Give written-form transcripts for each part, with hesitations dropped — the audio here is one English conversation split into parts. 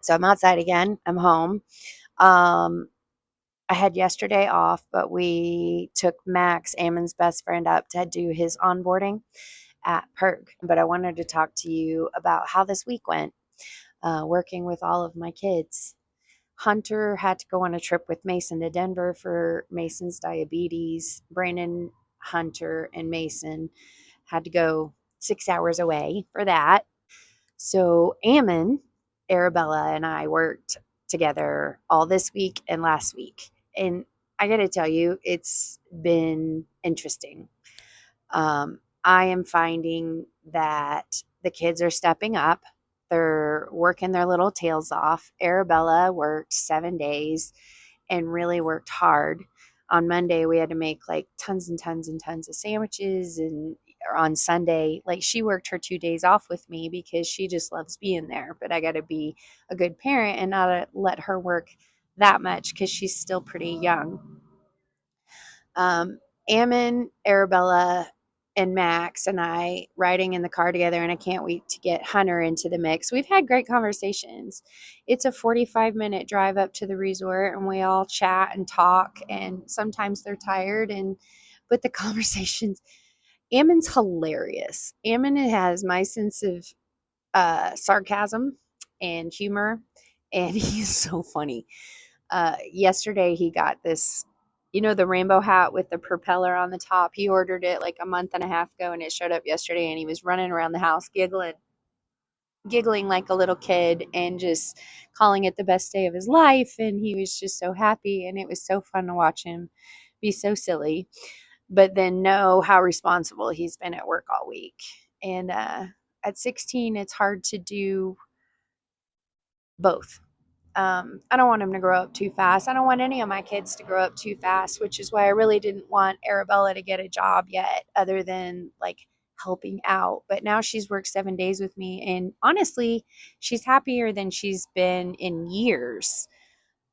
So I'm outside again. I'm home. Um, I had yesterday off, but we took Max, Ammon's best friend, up to do his onboarding at Perk. But I wanted to talk to you about how this week went, working with all of my kids. Hunter had to go on a trip with Mason to Denver for Mason's diabetes. Brandon, Hunter, and Mason had to go 6 hours away for that. So Ammon, Arabella, and I worked together all this week and last week. And I got to tell you, it's been interesting. I am finding that the kids are stepping up. They're working their little tails off. Arabella worked 7 days and really worked hard. On Monday, we had to make like tons and tons and tons of sandwiches. And on Sunday, like she worked her 2 days off with me because she just loves being there. But I got to be a good parent and not let her work that much because she's still pretty young. Ammon, Arabella, and Max and I riding in the car together, and I can't wait to get Hunter into the mix. We've had great conversations. It's a 45-minute drive up to the resort, and we all chat and talk, and sometimes they're tired, but the conversations, Ammon's hilarious. Ammon has my sense of sarcasm and humor, and he's so funny. Yesterday he got this, the rainbow hat with the propeller on the top. He ordered it like a month and a half ago and it showed up yesterday, and he was running around the house giggling like a little kid and just calling it the best day of his life. And he was just so happy, and it was so fun to watch him be so silly, but then know how responsible he's been at work all week. And at 16, it's hard to do both. I don't want him to grow up too fast. I don't want any of my kids to grow up too fast, which is why I really didn't want Arabella to get a job yet, other than like helping out. But now she's worked 7 days with me, and honestly, she's happier than she's been in years.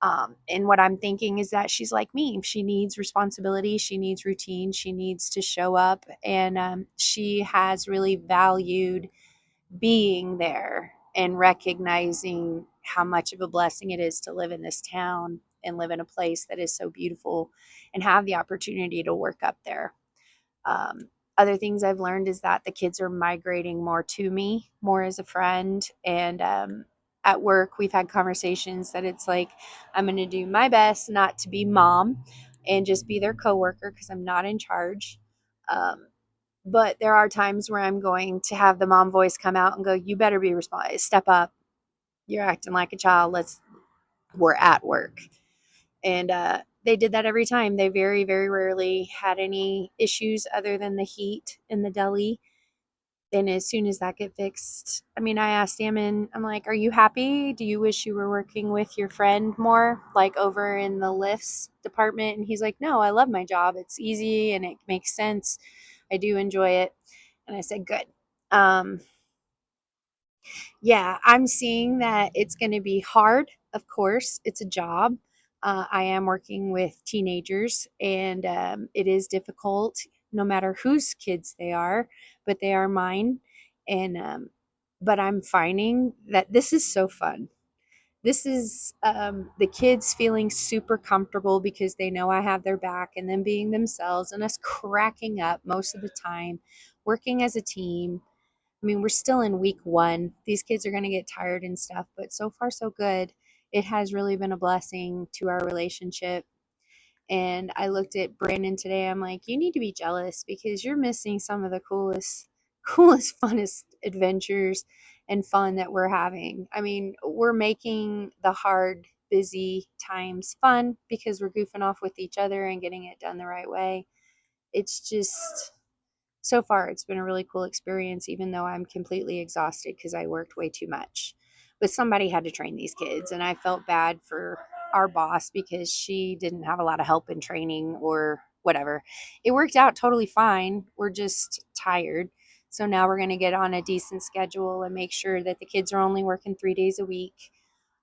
And what I'm thinking is that she's like me. She needs responsibility, she needs routine, she needs to show up, and she has really valued being there and recognizing how much of a blessing it is to live in this town and live in a place that is so beautiful and have the opportunity to work up there. Um, Other things I've learned is that the kids are migrating more to me, more as a friend. And at work, we've had conversations that it's like, I'm going to do my best not to be mom and just be their coworker because I'm not in charge. Um, but there are times where I'm going to have the mom voice come out and go, you better be responsible, step up. You're acting like a child. We're at work. And they did that every time. They very, very rarely had any issues other than the heat in the deli. And as soon as that get fixed, I mean, I asked Ammon, I'm like, are you happy? Do you wish you were working with your friend more, like over in the lifts department? And he's like, no, I love my job. It's easy and it makes sense. I do enjoy it. And I said, good. Um, yeah, I'm seeing that it's going to be hard. Of course, it's a job. I am working with teenagers, and it is difficult no matter whose kids they are, but they are mine. And, but I'm finding that this is so fun. This is the kids feeling super comfortable because they know I have their back, and them being themselves, and us cracking up most of the time, working as a team. I mean, we're still in week one. These kids are going to get tired and stuff, but so far, so good. It has really been a blessing to our relationship. And I looked at Brandon today. I'm like, you need to be jealous because you're missing some of the coolest, funnest adventures and fun that we're having. I mean, we're making the hard, busy times fun because we're goofing off with each other and getting it done the right way. It's just, so far it's been a really cool experience, even though I'm completely exhausted because I worked way too much. But somebody had to train these kids, and I felt bad for our boss because she didn't have a lot of help in training or whatever. It worked out totally fine. We're just tired. So now we're going to get on a decent schedule and make sure that the kids are only working 3 days a week.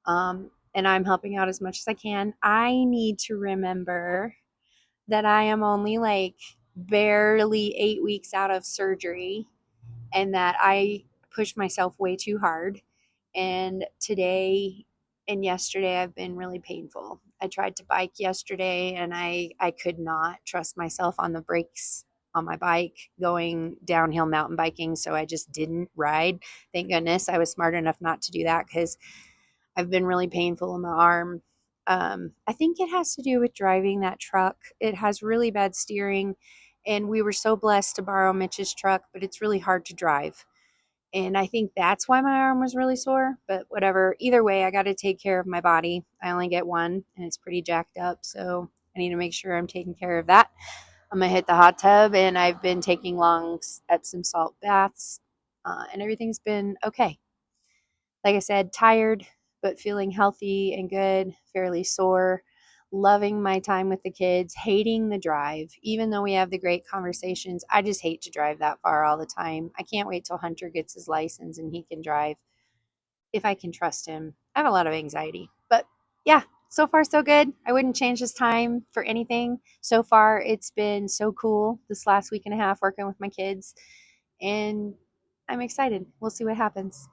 And I'm helping out as much as I can. I need to remember that I am only like barely 8 weeks out of surgery, and that I pushed myself way too hard. And today And yesterday I've been really painful. I tried to bike yesterday and I could not trust myself on the brakes on my bike going downhill mountain biking, so I just didn't ride. Thank goodness I was smart enough not to do that cuz I've been really painful in my arm. I think it has to do with driving that truck. It has really bad steering, and we were so blessed to borrow Mitch's truck, but it's really hard to drive. And I think that's why my arm was really sore, but whatever. Either way, I got to take care of my body. I only get one, and it's pretty jacked up, so I need to make sure I'm taking care of that. I'm gonna hit the hot tub, and I've been taking long Epsom salt baths, and everything's been okay. Like I said, tired, but feeling healthy and good, fairly sore, loving my time with the kids, hating the drive. Even though we have the great conversations, I just hate to drive that far all the time. I can't wait till Hunter gets his license and he can drive if I can trust him. I have a lot of anxiety, but yeah, so far so good. I wouldn't change this time for anything. So far, it's been so cool this last week and a half working with my kids, and I'm excited. We'll see what happens.